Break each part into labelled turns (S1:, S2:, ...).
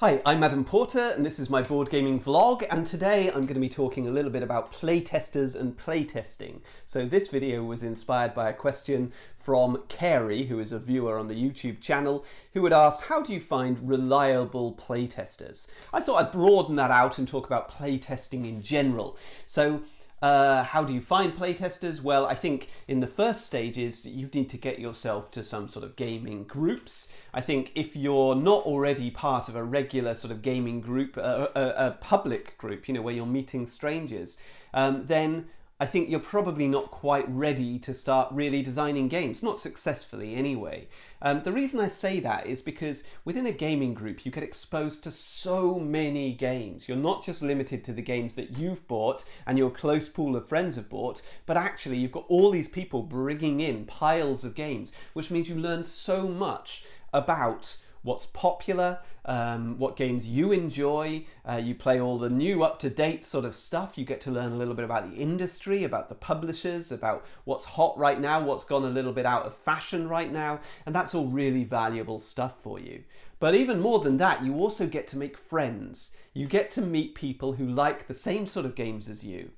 S1: Hi, I'm Adam Porter and this is my board gaming vlog, and today I'm going to be talking a little bit about playtesters and playtesting. So this video was inspired by a question from Carey, who is a viewer on the YouTube channel, who had asked, how do you find reliable playtesters? I thought I'd broaden that out and talk about playtesting in general. So how do you find playtesters? Well, I think in the first stages, you need to get yourself to some sort of gaming groups. I think if you're not already part of a regular sort of gaming group, a public group, you know, where you're meeting strangers, then I think you're probably not quite ready to start really designing games, not successfully anyway. The reason I say that is because within a gaming group you get exposed to so many games. You're not just limited to the games that you've bought and your close pool of friends have bought, but actually you've got all these people bringing in piles of games, which means you learn so much about what's popular, what games you enjoy, you play all the new up-to-date sort of stuff, you get to learn a little bit about the industry, about the publishers, about what's hot right now, what's gone a little bit out of fashion right now, and that's all really valuable stuff for you. But even more than that, you also get to make friends. You get to meet people who like the same sort of games as you,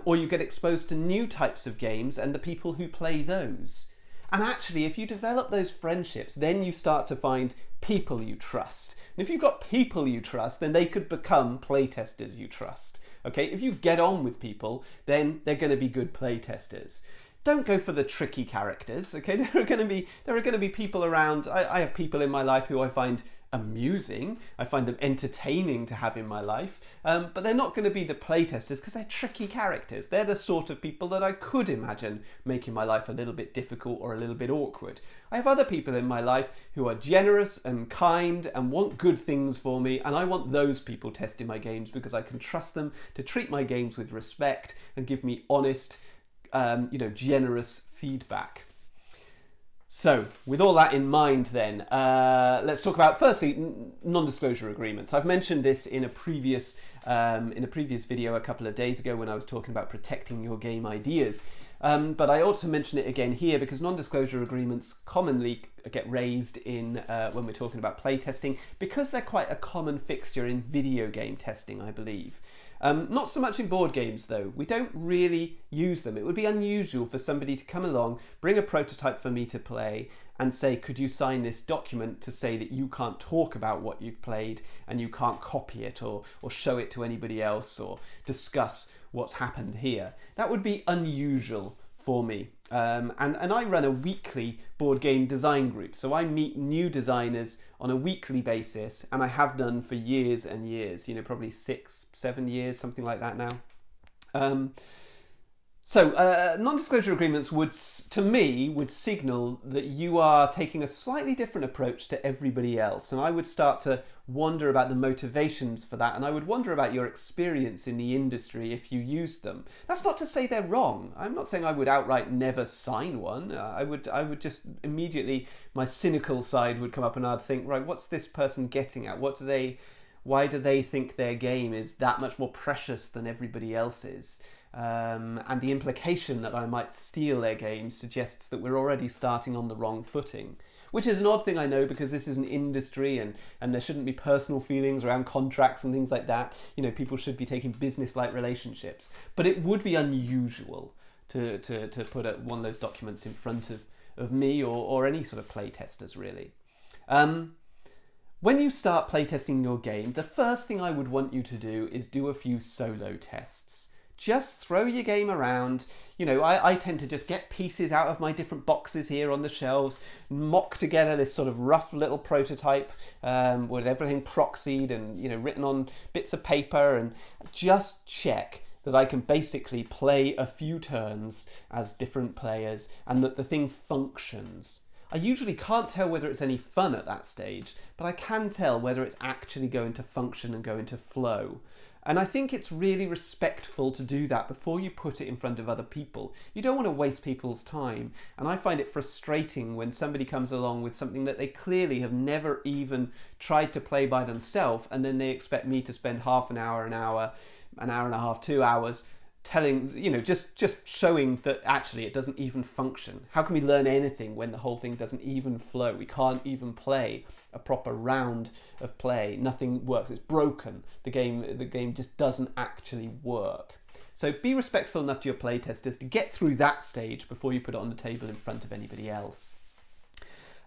S1: or you get exposed to new types of games and the people who play those. And actually, if you develop those friendships, then you start to find people you trust. And if you've got people you trust, then they could become playtesters you trust. Okay, if you get on with people, then they're going to be good playtesters. Don't go for the tricky characters. Okay, there are going to be people around. I have people in my life who I find amusing. I find them entertaining to have in my life, but they're not going to be the playtesters because they're tricky characters. They're the sort of people that I could imagine making my life a little bit difficult or a little bit awkward. I have other people in my life who are generous and kind and want good things for me, and I want those people testing my games because I can trust them to treat my games with respect and give me honest, generous feedback. So, with all that in mind then, let's talk about, firstly, non-disclosure agreements. I've mentioned this in a previous video a couple of days ago when I was talking about protecting your game ideas. But I also mention it again here because non-disclosure agreements commonly get raised in when we're talking about playtesting because they're quite a common fixture in video game testing, I believe. Not so much in board games though. We don't really use them. It would be unusual for somebody to come along, bring a prototype for me to play and say, could you sign this document to say that you can't talk about what you've played and you can't copy it or show it to anybody else or discuss what's happened here. That would be unusual for me. And I run a weekly board game design group. So I meet new designers on a weekly basis, and I have done for years and years, probably 6-7 years, something like that now. Non-disclosure agreements would signal that you are taking a slightly different approach to everybody else. And I would start to wonder about the motivations for that. And I would wonder about your experience in the industry if you used them. That's not to say they're wrong. I'm not saying I would outright never sign one. I would just immediately, my cynical side would come up and I'd think, right, what's this person getting at? Why do they think their game is that much more precious than everybody else's? And the implication that I might steal their game suggests that we're already starting on the wrong footing, which is an odd thing, I know, because this is an industry and there shouldn't be personal feelings around contracts and things like that. People should be taking business-like relationships, but it would be unusual to put one of those documents in front of me or any sort of playtesters, really. When you start playtesting your game, the first thing I would want you to do is do a few solo tests. Just throw your game around. I tend to just get pieces out of my different boxes here on the shelves, mock together this sort of rough little prototype with everything proxied and written on bits of paper, and just check that I can basically play a few turns as different players and that the thing functions. I usually can't tell whether it's any fun at that stage, but I can tell whether it's actually going to function and going to flow. And I think it's really respectful to do that before you put it in front of other people. You don't want to waste people's time. And I find it frustrating when somebody comes along with something that they clearly have never even tried to play by themselves, and then they expect me to spend half an hour and a half, 2 hours telling, just showing that actually it doesn't even function. How can we learn anything when the whole thing doesn't even flow? We can't even play a proper round of play. Nothing works. It's broken. The game just doesn't actually work. So be respectful enough to your playtesters to get through that stage before you put it on the table in front of anybody else.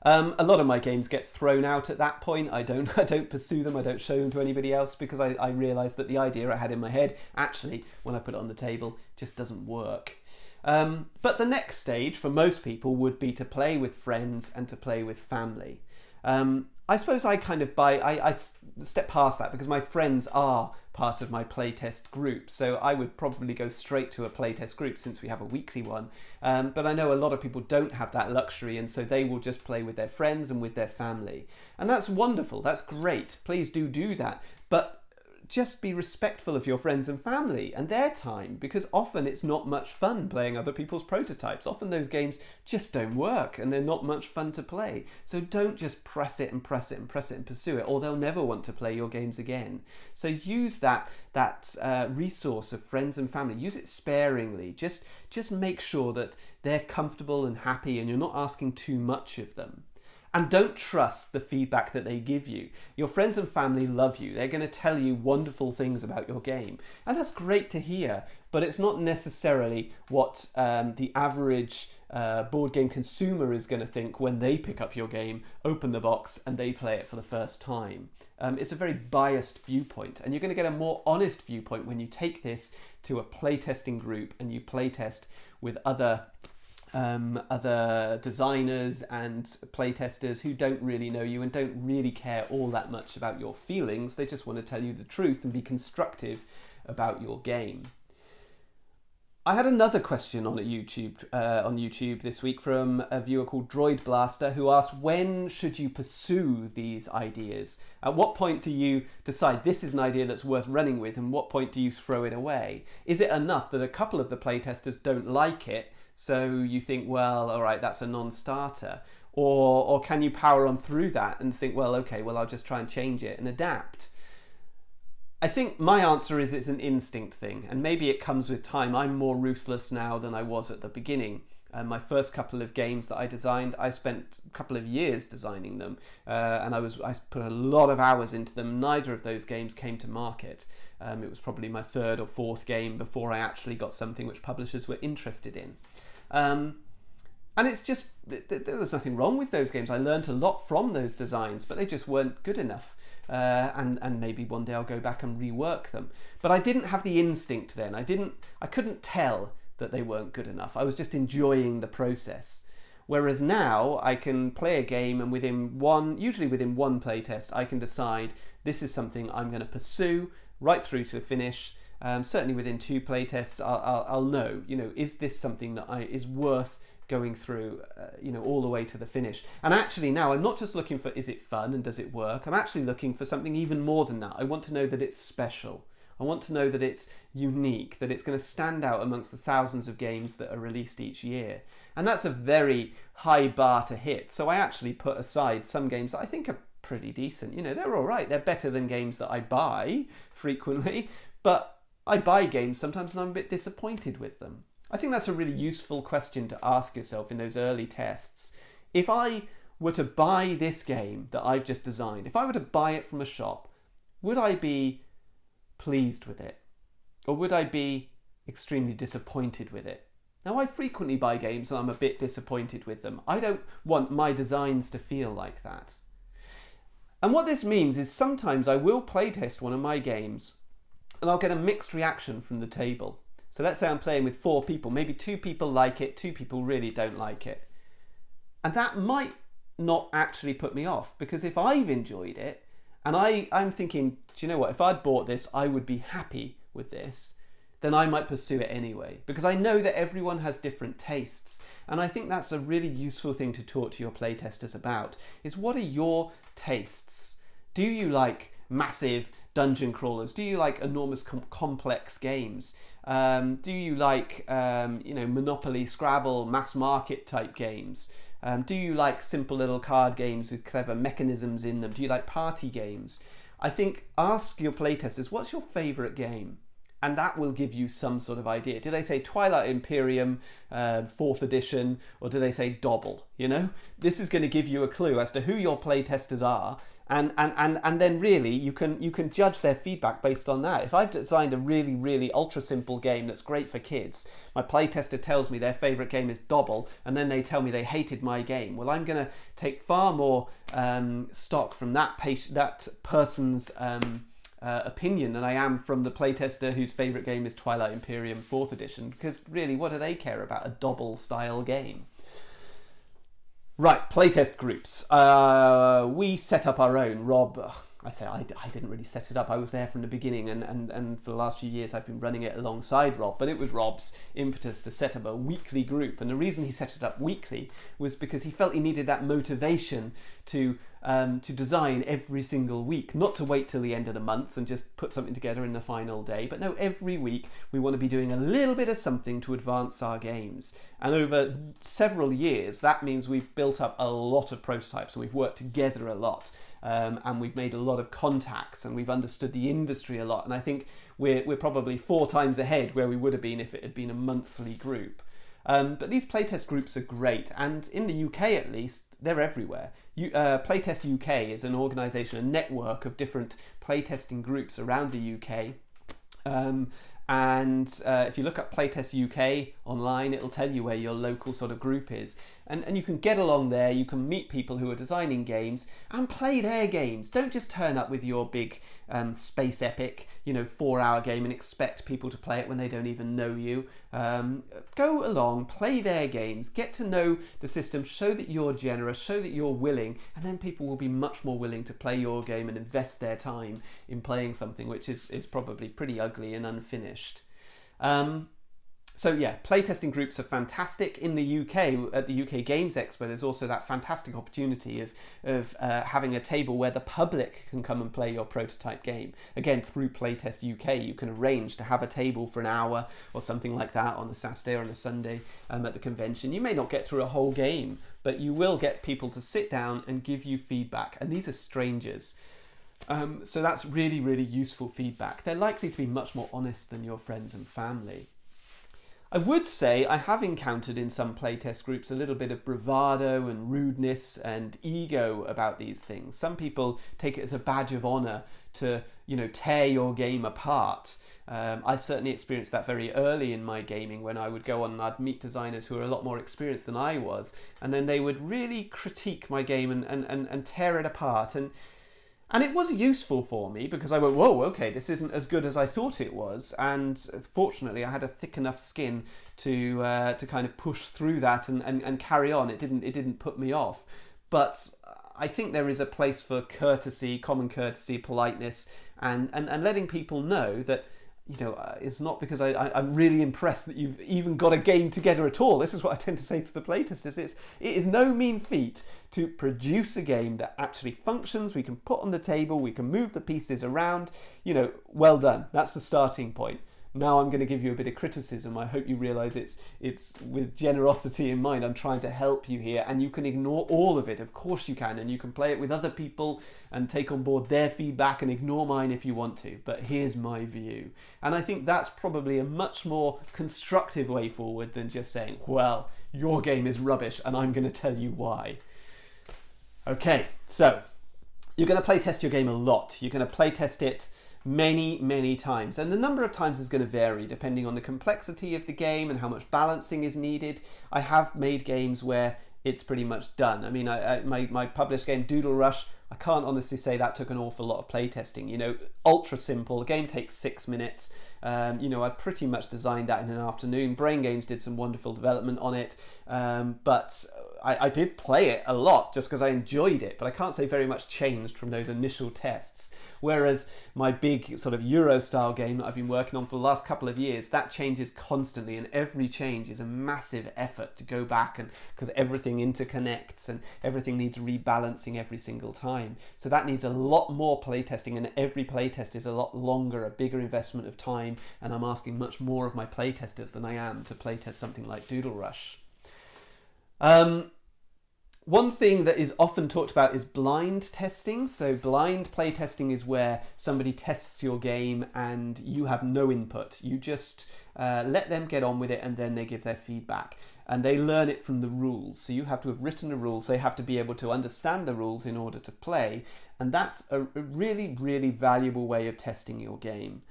S1: A lot of my games get thrown out at that point. I don't pursue them. I don't show them to anybody else because I realise that the idea I had in my head, actually, when I put it on the table, just doesn't work. But the next stage for most people would be to play with friends and to play with family. I suppose I step past that because my friends are part of my playtest group, so I would probably go straight to a playtest group since we have a weekly one. But I know a lot of people don't have that luxury, and so they will just play with their friends and with their family. And that's wonderful, that's great. Please do that. But just be respectful of your friends and family and their time, because often it's not much fun playing other people's prototypes. Often those games just don't work and they're not much fun to play. So don't just press it and pursue it, or they'll never want to play your games again. So use that resource of friends and family. Use it sparingly. Just make sure that they're comfortable and happy and you're not asking too much of them. And don't trust the feedback that they give you. Your friends and family love you. They're going to tell you wonderful things about your game. And that's great to hear, but it's not necessarily what the average board game consumer is going to think when they pick up your game, open the box, and they play it for the first time. It's a very biased viewpoint, and you're going to get a more honest viewpoint when you take this to a playtesting group and you playtest with other designers and playtesters who don't really know you and don't really care all that much about your feelings. They just want to tell you the truth and be constructive about your game. I had another question on YouTube this week from a viewer called Droid Blaster, who asked, when should you pursue these ideas? At what point do you decide this is an idea that's worth running with, and what point do you throw it away? Is it enough that a couple of the playtesters don't like it, so you think, well, all right, that's a non-starter? Or can you power on through that and think, well, okay, well, I'll just try and change it and adapt? I think my answer is it's an instinct thing, and maybe it comes with time. I'm more ruthless now than I was at the beginning. My first couple of games that I designed, I spent a couple of years designing them, and I put a lot of hours into them. Neither of those games came to market. It was probably my third or fourth game before I actually got something which publishers were interested in. And it's just, there was nothing wrong with those games. I learned a lot from those designs, but they just weren't good enough. And maybe one day I'll go back and rework them. But I didn't have the instinct then. I couldn't tell that they weren't good enough. I was just enjoying the process. Whereas now I can play a game and usually within one playtest, I can decide this is something I'm going to pursue right through to the finish. Certainly within 2 playtests, I'll know, is this something that is worth going through, all the way to the finish. And actually now I'm not just looking for, is it fun and does it work? I'm actually looking for something even more than that. I want to know that it's special. I want to know that it's unique, that it's going to stand out amongst the thousands of games that are released each year. And that's a very high bar to hit. So I actually put aside some games that I think are pretty decent. They're all right. They're better than games that I buy frequently, but I buy games sometimes and I'm a bit disappointed with them. I think that's a really useful question to ask yourself in those early tests. If I were to buy this game that I've just designed, if I were to buy it from a shop, would I be pleased with it? Or would I be extremely disappointed with it? Now, I frequently buy games and I'm a bit disappointed with them. I don't want my designs to feel like that. And what this means is sometimes I will playtest one of my games and I'll get a mixed reaction from the table. So let's say I'm playing with 4 people. Maybe 2 people like it, 2 people really don't like it. And that might not actually put me off, because if I've enjoyed it and I'm thinking, do you know what, if I'd bought this, I would be happy with this, then I might pursue it anyway, because I know that everyone has different tastes. And I think that's a really useful thing to talk to your playtesters about, is what are your tastes? Do you like massive dungeon crawlers? Do you like enormous complex games? Do you like Monopoly, Scrabble, mass market type games? Do you like simple little card games with clever mechanisms in them? Do you like party games? I think ask your playtesters, what's your favourite game? and that will give you some sort of idea. Do they say Twilight Imperium 4th edition, or do they say Dobble? You know, this is going to give you a clue as to who your playtesters are. And then really you can judge their feedback based on that. If I've designed a really ultra simple game that's great for kids, my playtester tells me their favourite game is Dobble, and then they tell me they hated my game. Well, I'm going to take far more stock from that person's opinion than I am from the playtester whose favourite game is Twilight Imperium 4th edition, because really, what do they care about a Dobble style game? Right, playtest groups. We set up our own. Rob, I didn't really set it up. I was there from the beginning, and for the last few years I've been running it alongside Rob, but it was Rob's impetus to set up a weekly group. And the reason he set it up weekly was because he felt he needed that motivation to design every single week, not to wait till the end of the month and just put something together in the final day, but no, every week we want to be doing a little bit of something to advance our games. And over several years, that means we've built up a lot of prototypes, and we've worked together a lot. And we've made a lot of contacts, and we've understood the industry a lot. And I think we're probably 4 times ahead where we would have been if it had been a monthly group. But these playtest groups are great, and in the UK at least, they're everywhere. Playtest UK is an organisation, a network of different playtesting groups around the UK. And if you look up Playtest UK online, it'll tell you where your local sort of group is. And you can get along there, you can meet people who are designing games and play their games. Don't just turn up with your big space epic, 4-hour game and expect people to play it when they don't even know you. Go along, play their games, get to know the system, show that you're generous, show that you're willing, and then people will be much more willing to play your game and invest their time in playing something which is probably pretty ugly and unfinished. So yeah, playtesting groups are fantastic. In the UK, at the UK Games Expo, there's also that fantastic opportunity of having a table where the public can come and play your prototype game. Again, through Playtest UK, you can arrange to have a table for an hour or something like that on a Saturday or on a Sunday at the convention. You may not get through a whole game, but you will get people to sit down and give you feedback. And these are strangers. So that's really useful feedback. They're likely to be much more honest than your friends and family. I would say I have encountered in some playtest groups a little bit of bravado and rudeness and ego about these things. Some people take it as a badge of honour to, tear your game apart. I certainly experienced that very early in my gaming when I would go on and I'd meet designers who were a lot more experienced than I was, and then they would really critique my game and tear it apart. And it was useful for me because I went, whoa, okay, this isn't as good as I thought it was. And fortunately, I had a thick enough skin to kind of push through that and carry on. It didn't put me off. But I think there is a place for courtesy, common courtesy, politeness, and letting people know that, it's not because I'm really impressed that you've even got a game together at all. This is what I tend to say to the playtesters. It is no mean feat to produce a game that actually functions, we can put on the table, we can move the pieces around. Well done. That's the starting point. Now I'm going to give you a bit of criticism. I hope you realise it's with generosity in mind. I'm trying to help you here, and you can ignore all of it. Of course you can, and you can play it with other people and take on board their feedback and ignore mine if you want to. But here's my view. And I think that's probably a much more constructive way forward than just saying, well, your game is rubbish and I'm going to tell you why. Okay, so you're going to playtest your game a lot. You're going to playtest it many times, and the number of times is going to vary depending on the complexity of the game and how much balancing is needed. I have made games where it's pretty much done. I mean, my published game Doodle Rush, I can't honestly say that took an awful lot of playtesting. Ultra simple. The game takes 6 minutes. I pretty much designed that in an afternoon. Brain Games did some wonderful development on it, but I did play it a lot just because I enjoyed it, but I can't say very much changed from those initial tests. Whereas my big sort of Euro-style game that I've been working on for the last couple of years, that changes constantly, and every change is a massive effort to go back, and because everything interconnects and everything needs rebalancing every single time. So that needs a lot more playtesting, and every playtest is a lot longer, a bigger investment of time, and I'm asking much more of my playtesters than I am to playtest something like Doodle Rush. One thing that is often talked about is blind testing. So blind play testing is where somebody tests your game and you have no input. You just let them get on with it and then they give their feedback. And they learn it from the rules. So you have to have written the rules. They have to be able to understand the rules in order to play. And that's a really, really valuable way of testing your game.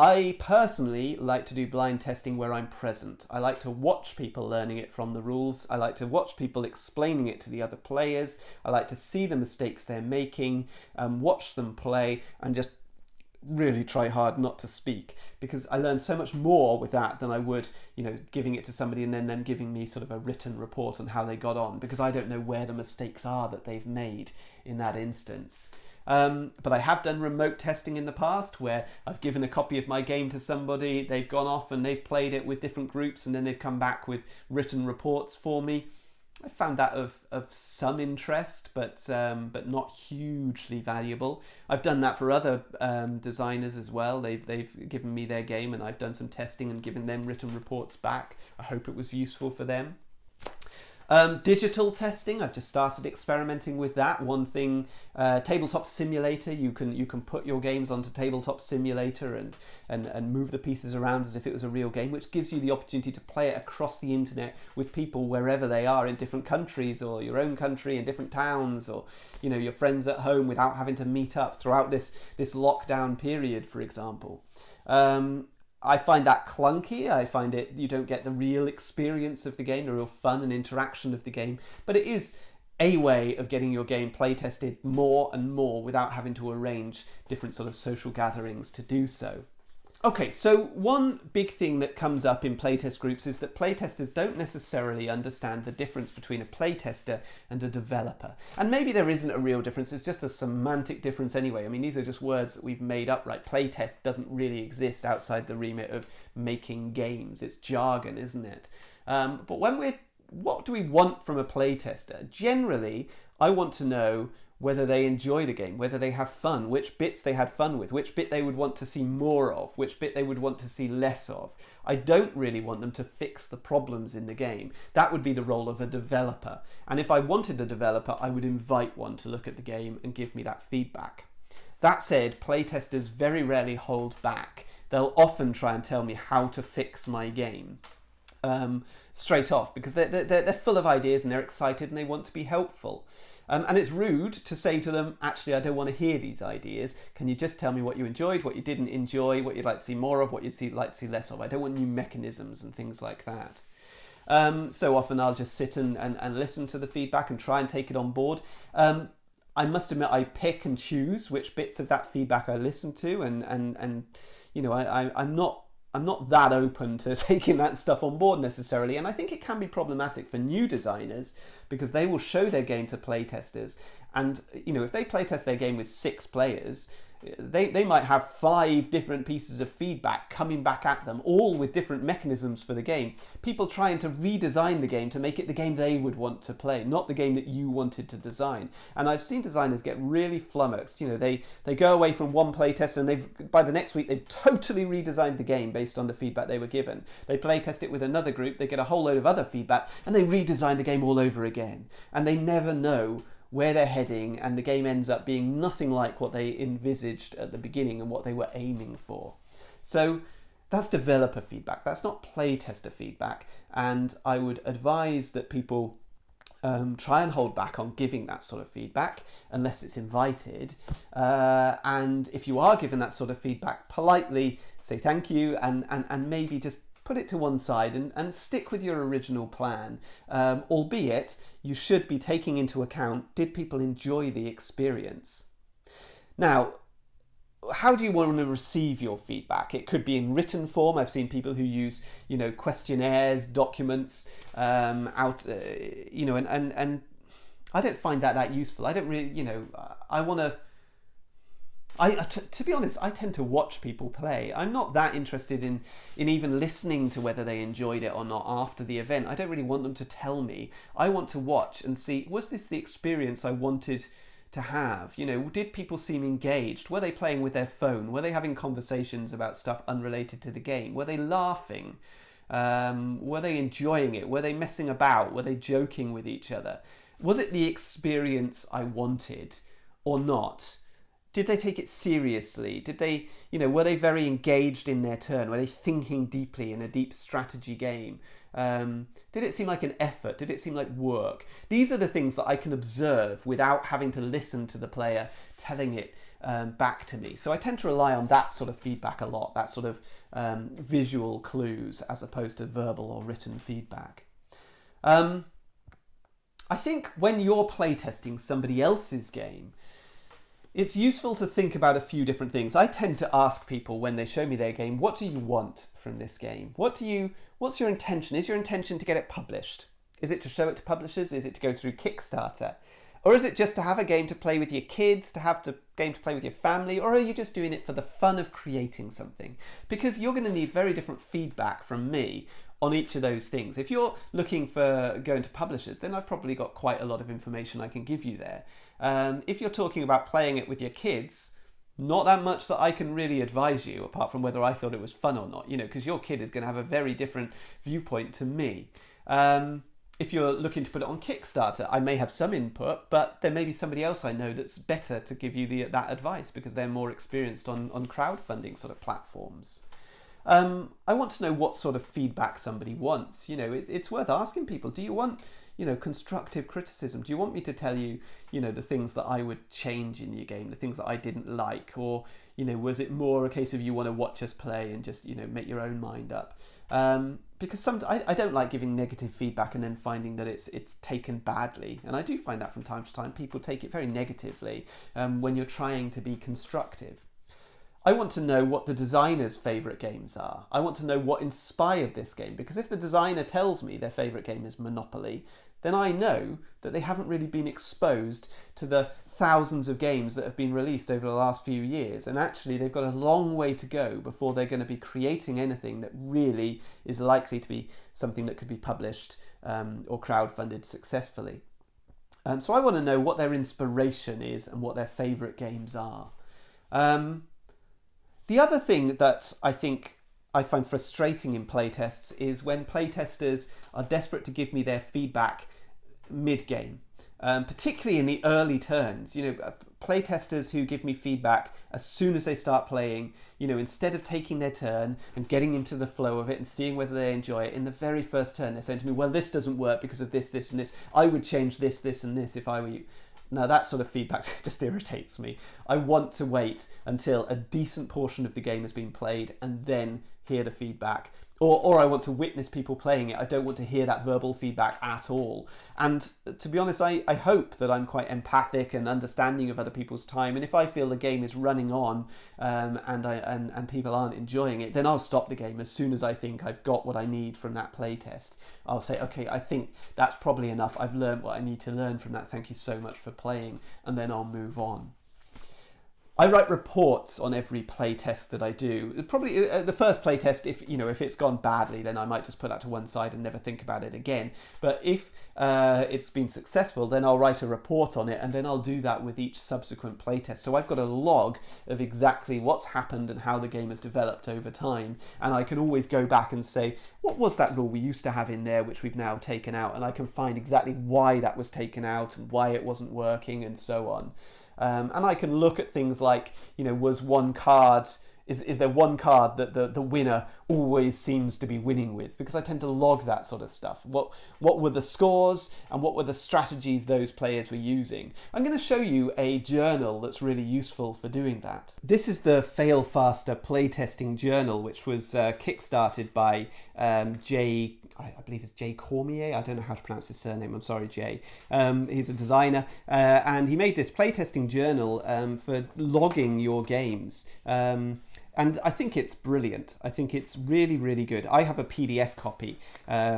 S1: I personally like to do blind testing where I'm present. I like to watch people learning it from the rules. I like to watch people explaining it to the other players. I like to see the mistakes they're making, watch them play, and just really try hard not to speak, because I learn so much more with that than I would, giving it to somebody and then them giving me sort of a written report on how they got on, because I don't know where the mistakes are that they've made in that instance. But I have done remote testing in the past where I've given a copy of my game to somebody, they've gone off and they've played it with different groups and then they've come back with written reports for me. I found that of some interest, but not hugely valuable. I've done that for other designers as well. They've given me their game and I've done some testing and given them written reports back. I hope it was useful for them. Digital testing, I've just started experimenting with that. One thing, Tabletop Simulator, you can put your games onto Tabletop Simulator and move the pieces around as if it was a real game, which gives you the opportunity to play it across the internet with people wherever they are in different countries, or your own country in different towns, or your friends at home, without having to meet up throughout this lockdown period, for example. I find that clunky. I find you don't get the real experience of the game, the real fun and interaction of the game, but it is a way of getting your game play tested more and more without having to arrange different sort of social gatherings to do so. Okay, so one big thing that comes up in playtest groups is that playtesters don't necessarily understand the difference between a playtester and a developer. And maybe there isn't a real difference, it's just a semantic difference anyway. I mean, these are just words that we've made up, right? Playtest doesn't really exist outside the remit of making games. It's jargon, isn't it? But what do we want from a playtester? Generally, I want to know whether they enjoy the game, whether they have fun, which bits they had fun with, which bit they would want to see more of, which bit they would want to see less of. I don't really want them to fix the problems in the game. That would be the role of a developer. And if I wanted a developer, I would invite one to look at the game and give me that feedback. That said, playtesters very rarely hold back. They'll often try and tell me how to fix my game straight off, because they're full of ideas and they're excited and they want to be helpful. And it's rude to say to them, actually, I don't want to hear these ideas. Can you just tell me what you enjoyed, what you didn't enjoy, what you'd like to see more of, what you'd like to see less of? I don't want new mechanisms and things like that. So often I'll just sit and listen to the feedback and try and take it on board. I must admit, I pick and choose which bits of that feedback I listen to, and I'm not that open to taking that stuff on board necessarily, and I think it can be problematic for new designers because they will show their game to playtesters, and if they playtest their game with 6 players, they might have 5 different pieces of feedback coming back at them, all with different mechanisms for the game. People trying to redesign the game to make it the game they would want to play, not the game that you wanted to design. And I've seen designers get really flummoxed. They go away from one playtest and by the next week they've totally redesigned the game based on the feedback they were given. They playtest it with another group, they get a whole load of other feedback, and they redesign the game all over again. And they never know where they're heading, and the game ends up being nothing like what they envisaged at the beginning and what they were aiming for. So that's developer feedback, that's not playtester feedback, and I would advise that people try and hold back on giving that sort of feedback unless it's invited, and if you are given that sort of feedback, politely say thank you and maybe just put it to one side and stick with your original plan, albeit you should be taking into account, did people enjoy the experience? Now, how do you want to receive your feedback? It could be in written form. I've seen people who use, questionnaires, documents, and I don't find that useful. I don't really, I want to. To be honest, I tend to watch people play. I'm not that interested in even listening to whether they enjoyed it or not after the event. I don't really want them to tell me. I want to watch and see, was this the experience I wanted to have? Did people seem engaged? Were they playing with their phone? Were they having conversations about stuff unrelated to the game? Were they laughing? Were they enjoying it? Were they messing about? Were they joking with each other? Was it the experience I wanted or not? Did they take it seriously? Did they, were they very engaged in their turn? Were they thinking deeply in a deep strategy game? Did it seem like an effort? Did it seem like work? These are the things that I can observe without having to listen to the player telling it back to me. So I tend to rely on that sort of feedback a lot, that sort of visual clues as opposed to verbal or written feedback. I think when you're playtesting somebody else's game, it's useful to think about a few different things. I tend to ask people when they show me their game, what do you want from this game? What's your intention? Is your intention to get it published? Is it to show it to publishers? Is it to go through Kickstarter? Or is it just to have a game to play with your kids, to have a game to play with your family? Or are you just doing it for the fun of creating something? Because you're going to need very different feedback from me on each of those things. If you're looking for going to publishers, then I've probably got quite a lot of information I can give you there. If you're talking about playing it with your kids, not that much that I can really advise you, apart from whether I thought it was fun or not, because your kid is going to have a very different viewpoint to me. If you're looking to put it on Kickstarter, I may have some input, but there may be somebody else I know that's better to give you that advice because they're more experienced on crowdfunding sort of platforms. I want to know what sort of feedback somebody wants. It's worth asking people, do you want, constructive criticism? Do you want me to tell you, the things that I would change in your game, the things that I didn't like? Or, was it more a case of you want to watch us play and just, make your own mind up? Because I don't like giving negative feedback and then finding that it's taken badly. And I do find that from time to time. People take it very negatively when you're trying to be constructive. I want to know what the designer's favourite games are. I want to know what inspired this game, because if the designer tells me their favourite game is Monopoly, then I know that they haven't really been exposed to the thousands of games that have been released over the last few years, and actually they've got a long way to go before they're going to be creating anything that really is likely to be something that could be published or crowdfunded successfully. So I want to know what their inspiration is and what their favourite games are. The other thing that I think I find frustrating in playtests is when playtesters are desperate to give me their feedback mid-game, particularly in the early turns. Playtesters who give me feedback as soon as they start playing, instead of taking their turn and getting into the flow of it and seeing whether they enjoy it, in the very first turn they're saying to me, well, this doesn't work because of this, this and this. I would change this, this and this if I were you. Now that sort of feedback just irritates me. I want to wait until a decent portion of the game has been played and then hear the feedback. Or I want to witness people playing it. I don't want to hear that verbal feedback at all. And to be honest, I hope that I'm quite empathic and understanding of other people's time. And if I feel the game is running on and people aren't enjoying it, then I'll stop the game as soon as I think I've got what I need from that playtest. I'll say, okay, I think that's probably enough. I've learned what I need to learn from that. Thank you so much for playing. And then I'll move on. I write reports on every playtest that I do. Probably the first playtest, if it's gone badly, then I might just put that to one side and never think about it again. But if it's been successful, then I'll write a report on it, and then I'll do that with each subsequent playtest. So I've got a log of exactly what's happened and how the game has developed over time, and I can always go back and say, what was that rule we used to have in there which we've now taken out? And I can find exactly why that was taken out and why it wasn't working and so on. And I can look at things like, was one card, is there one card that the winner always seems to be winning with? Because I tend to log that sort of stuff. What were the scores and what were the strategies those players were using? I'm going to show you a journal that's really useful for doing that. This is the Fail Faster Playtesting Journal, which was kickstarted by I believe it's Jay Cormier. I don't know how to pronounce his surname. I'm sorry, Jay. He's a designer, and he made this playtesting journal for logging your games. And I think it's brilliant. I think it's really, really good. I have a PDF copy,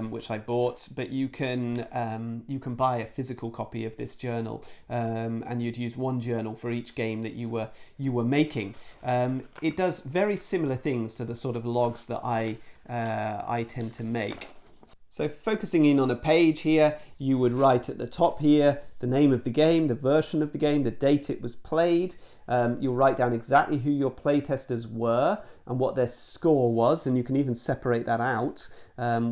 S1: which I bought, but you can buy a physical copy of this journal, and you'd use one journal for each game that you were making. It does very similar things to the sort of logs that I tend to make. So focusing in on a page here, you would write at the top here the name of the game, the version of the game, the date it was played. You'll write down exactly who your playtesters were and what their score was, and you can even separate that out,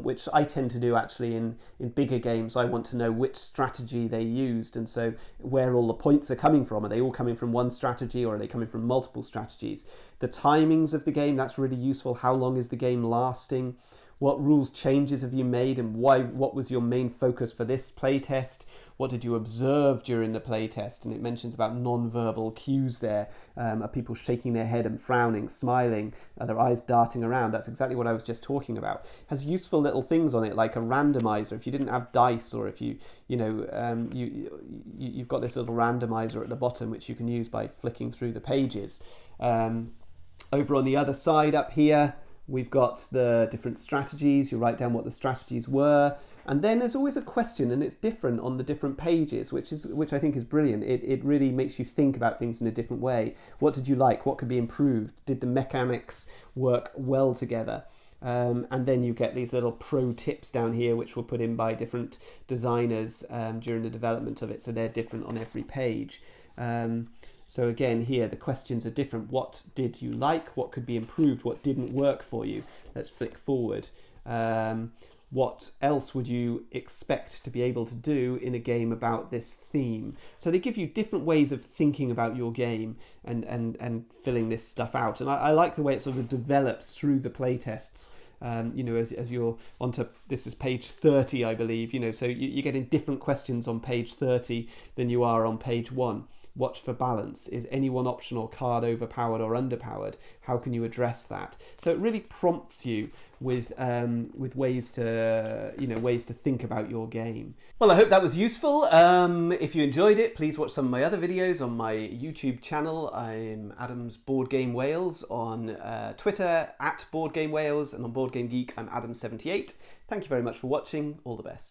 S1: which I tend to do actually in bigger games. I want to know which strategy they used, and so where all the points are coming from. Are they all coming from one strategy, or are they coming from multiple strategies? The timings of the game, that's really useful. How long is the game lasting? What rules changes have you made, and why? What was your main focus for this playtest? What did you observe during the playtest? And it mentions about non-verbal cues there. Are people shaking their head and frowning, smiling? Are their eyes darting around? That's exactly what I was just talking about. It has useful little things on it, like a randomizer. If you didn't have dice, or if you've got this little randomizer at the bottom, which you can use by flicking through the pages. Over on the other side up here, we've got the different strategies. You write down what the strategies were, and then there's always a question, and it's different on the different pages, which I think is brilliant. It really makes you think about things in a different way. What did you like? What could be improved? Did the mechanics work well together? And then you get these little pro tips down here, which were put in by different designers during the development of it, so they're different on every page. So again, here the questions are different. What did you like? What could be improved? What didn't work for you? Let's flick forward. What else would you expect to be able to do in a game about this theme? So they give you different ways of thinking about your game and filling this stuff out. And I like the way it sort of develops through the playtests. As you're onto, this is page 30, I believe, so you're getting different questions on page 30 than you are on page 1. Watch for balance. Is any one option or card overpowered or underpowered? How can you address that? So it really prompts you with ways to think about your game. Well, I hope that was useful. If you enjoyed it, please watch some of my other videos on my YouTube channel. I'm Adam's Board Game Wales on Twitter @Board Game Wales, and on Board Game Geek I'm Adam78. Thank you very much for watching. All the best.